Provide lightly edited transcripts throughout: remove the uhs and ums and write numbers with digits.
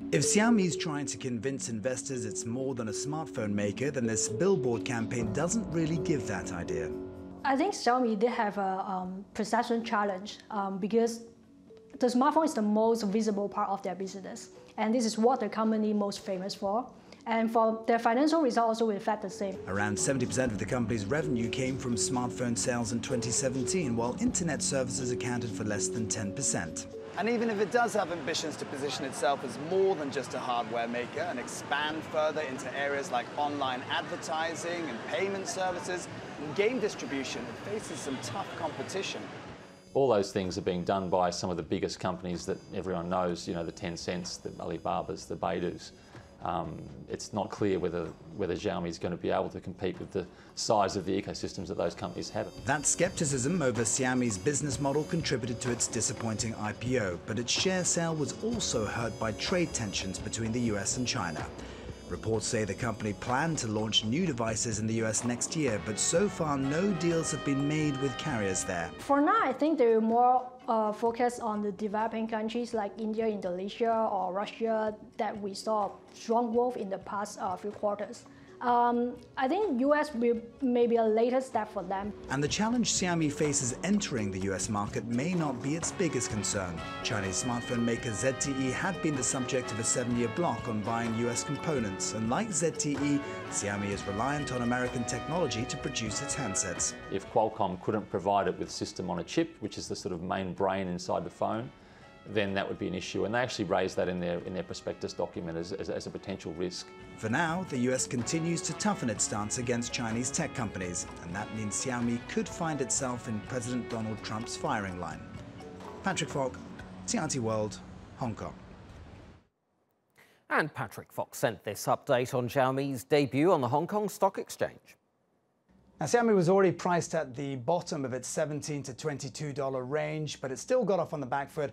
If Xiaomi's trying to convince investors it's more than a smartphone maker, then this billboard campaign doesn't really give that idea. I think Xiaomi, they have a perception challenge because the smartphone is the most visible part of their business. And this is what the company most famous for. And for their financial results also reflect the same. Around 70% of the company's revenue came from smartphone sales in 2017, while internet services accounted for less than 10%. And even if it does have ambitions to position itself as more than just a hardware maker and expand further into areas like online advertising and payment services and game distribution, it faces some tough competition. All those things are being done by some of the biggest companies that everyone knows, you know, the Tencents, the Alibabas, the Baidus. It's not clear whether Xiaomi is going to be able to compete with the size of the ecosystems that those companies have. That skepticism over Xiaomi's business model contributed to its disappointing IPO, but its share sale was also hurt by trade tensions between the US and China. Reports say the company planned to launch new devices in the US next year, but so far no deals have been made with carriers there. For now, I think they're more focused on the developing countries like India, Indonesia, or Russia that we saw strong growth in the past few quarters. I think US may be a later step for them. And the challenge Xiaomi faces entering the US market may not be its biggest concern. Chinese smartphone maker ZTE had been the subject of a 7-year block on buying US components, and like ZTE, Xiaomi is reliant on American technology to produce its handsets. If Qualcomm couldn't provide it with system on a chip, which is the sort of main brain inside the phone, then that would be an issue. And they actually raised that in their prospectus document as a potential risk. For now, the US continues to toughen its stance against Chinese tech companies, and that means Xiaomi could find itself in President Donald Trump's firing line. Patrick Falk, CRT World, Hong Kong. And Patrick Fox sent this update on Xiaomi's debut on the Hong Kong Stock Exchange. Now, Xiaomi was already priced at the bottom of its $17 to $22 range, but it still got off on the back foot,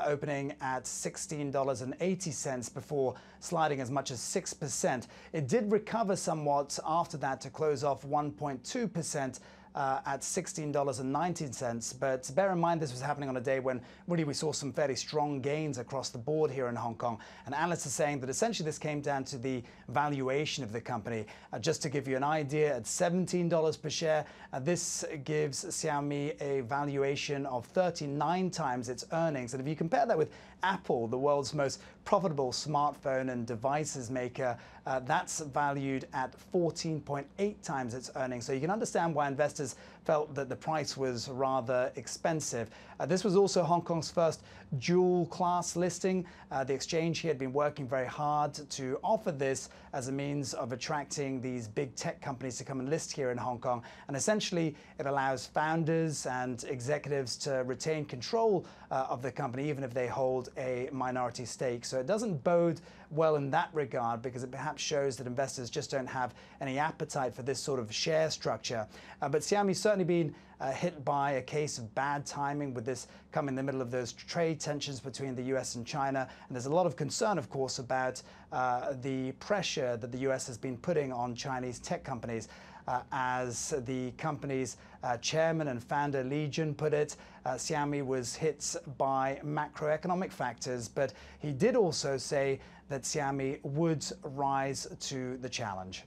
opening at $16.80 before sliding as much as 6%. It did recover somewhat after that to close off 1.2%. At $16.19, but bear in mind this was happening on a day when really we saw some fairly strong gains across the board here in Hong Kong, and analysts are saying that essentially this came down to the valuation of the company. Just to give you an idea, at $17 per share, this gives Xiaomi a valuation of 39 times its earnings, and if you compare that with Apple, the world's most profitable smartphone and devices maker, that's valued at 14.8 times its earnings. So you can understand why investors felt that the price was rather expensive. This was also Hong Kong's first dual class listing. The exchange here had been working very hard to offer this as a means of attracting these big tech companies to come and list here in Hong Kong. And essentially, it allows founders and executives to retain control of the company, even if they hold a minority stake. So it doesn't bode well in that regard, because it perhaps shows that investors just don't have any appetite for this sort of share structure. But Xiaomi's certainly been hit by a case of bad timing, with this come in the middle of those trade tensions between the US and China. And there's a lot of concern, of course, about the pressure that the US has been putting on Chinese tech companies. As the company's chairman and founder Li Jun put it, Xiaomi was hit by macroeconomic factors, but he did also say that Xiaomi would rise to the challenge.